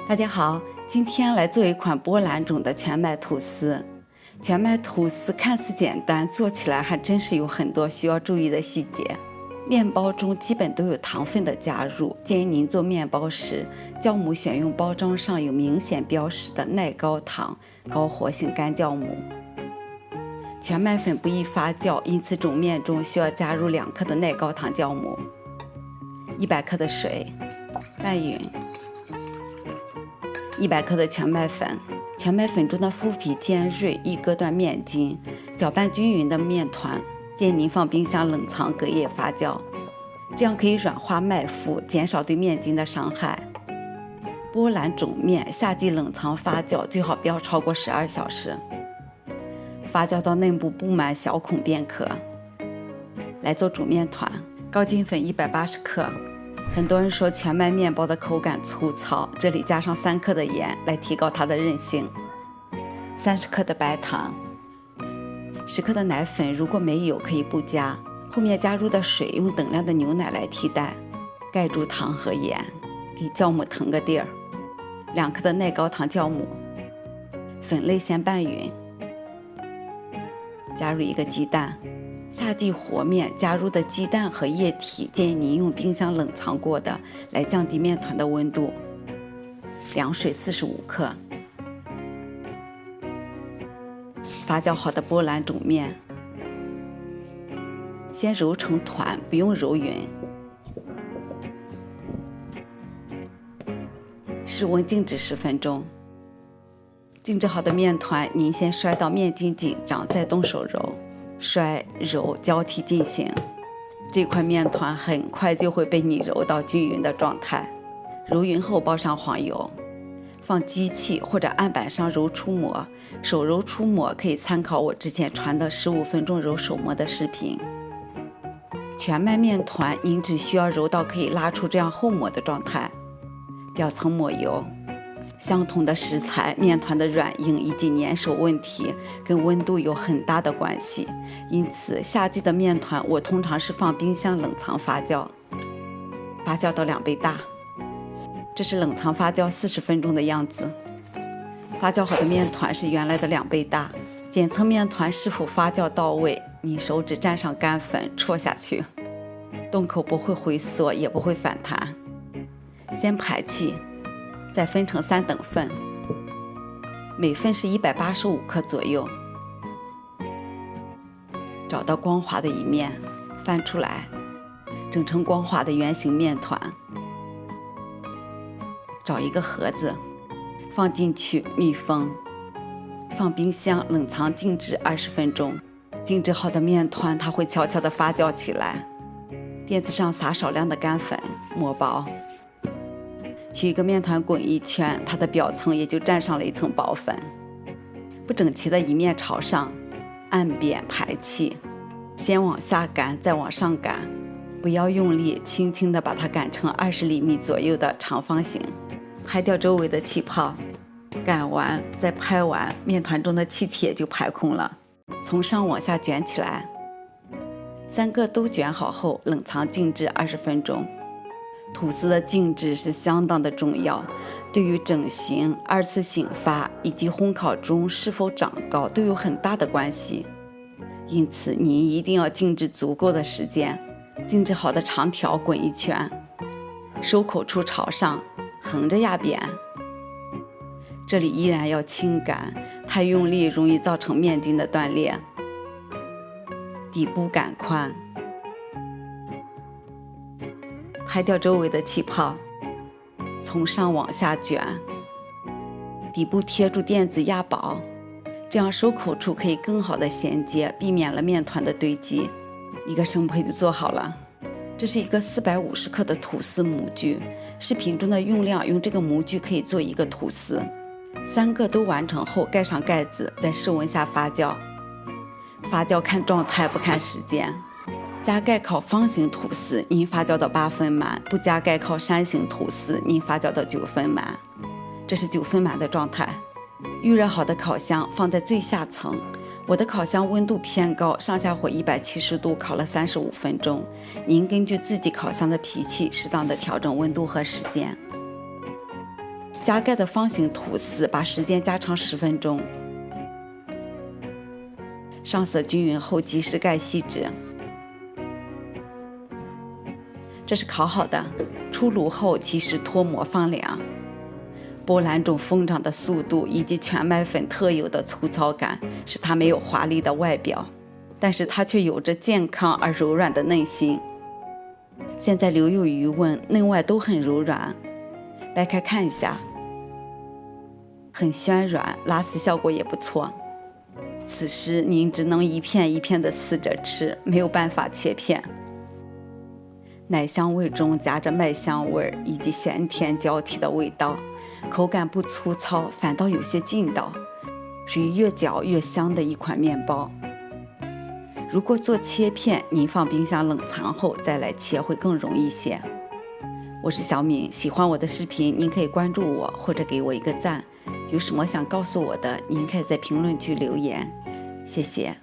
大家好，今天来做一款波兰种的全麦吐司。全麦吐司看似简单，做起来还真是有很多需要注意的细节。面包中基本都有糖分的加入，建议您做面包时，酵母选用包装上有明显标识的耐高糖、高活性干酵母。全麦粉不易发酵，因此种面中需要加入2克的耐高糖酵母，100克的水，拌匀，100克的全麦粉。全麦粉中的麸皮尖锐，易割断面筋。搅拌均匀的面团，建议您放冰箱冷藏隔夜发酵，这样可以软化麦麸，减少对面筋的伤害。波兰种面夏季冷藏发酵，最好不要超过12小时，发酵到内部布满小孔便可。来做煮面团，高筋粉180克。很多人说全麦面包的口感粗糙，这里加上3克的盐来提高它的韧性。30克的白糖，10克的奶粉，如果没有可以不加，后面加入的水用等量的牛奶来替代。盖住糖和盐，给酵母腾个地儿。2克的耐高糖酵母，粉类先拌匀，加入1个鸡蛋。夏季和面加入的鸡蛋和液体，建议您用冰箱冷藏过的，来降低面团的温度。凉水45克。发酵好的波兰种面，先揉成团，不用揉匀。室温静置10分钟。静置好的面团，您先摔到面筋紧张，再动手揉。摔揉交替进行，这块面团很快就会被你揉到均匀的状态。揉匀后包上黄油，放机器或者案板上揉出膜。手揉出膜可以参考我之前传的15分钟揉手膜的视频。全麦面团您只需要揉到可以拉出这样厚膜的状态，表层抹油。相同的食材，面团的软硬以及粘手问题跟温度有很大的关系，因此夏季的面团我通常是放冰箱冷藏发酵，发酵到2倍大。这是冷藏发酵40分钟的样子。发酵好的面团是原来的2倍大。检测面团是否发酵到位，你手指沾上干粉戳下去，洞口不会回缩也不会反弹。先排气，再分成3等份，每份是185克左右。找到光滑的一面，翻出来，整成光滑的圆形面团。找一个盒子，放进去密封，放冰箱冷藏静置20分钟。静置好的面团它会悄悄地发酵起来。垫子上撒少量的干粉，抹薄。取一个面团滚一圈，它的表层也就沾上了一层薄粉。不整齐的一面朝上，按扁排气，先往下擀，再往上擀，不要用力，轻轻地把它擀成20厘米左右的长方形。拍掉周围的气泡，擀完再拍完，面团中的气体也就排空了。从上往下卷起来，3个都卷好后冷藏静置20分钟。吐司的静置是相当的重要，对于整形、2次醒发以及烘烤中是否长高都有很大的关系。因此您一定要静置足够的时间。静置好的长条滚一圈，收口处朝上，横着压扁。这里依然要轻擀，太用力容易造成面筋的断裂。底部擀宽，拍掉周围的气泡，从上往下卷，底部贴住垫子压薄，这样收口处可以更好的衔接，避免了面团的堆积。一个生胚就做好了。这是一个450克的吐司模具，视频中的用量用这个模具可以做1个吐司。3个都完成后盖上盖子，在室温下发酵。发酵看状态不看时间。加盖烤方形吐司，您发酵到8分满；不加盖烤山形吐司，您发酵到9分满。这是9分满的状态。预热好的烤箱放在最下层，我的烤箱温度偏高，上下火170度烤了35分钟。您根据自己烤箱的脾气，适当的调整温度和时间。加盖的方形吐司，把时间加长10分钟。上色均匀后及时盖锡纸。这是烤好的，出炉后及时脱模放凉。波兰种疯长的速度以及全麦粉特有的粗糙感，使它没有华丽的外表，但是它却有着健康而柔软的内心。现在留有余温，内外都很柔软。掰开看一下，很暄软，拉丝效果也不错。此时您只能一片一片地撕着吃，没有办法切片。奶香味中夹着麦香味以及咸甜交替的味道，口感不粗糙，反倒有些劲道，属于越嚼越香的一款面包。如果做切片，您放冰箱冷藏后再来切会更容易些。我是小敏，喜欢我的视频，您可以关注我或者给我一个赞。有什么想告诉我的，您可以在评论区留言，谢谢。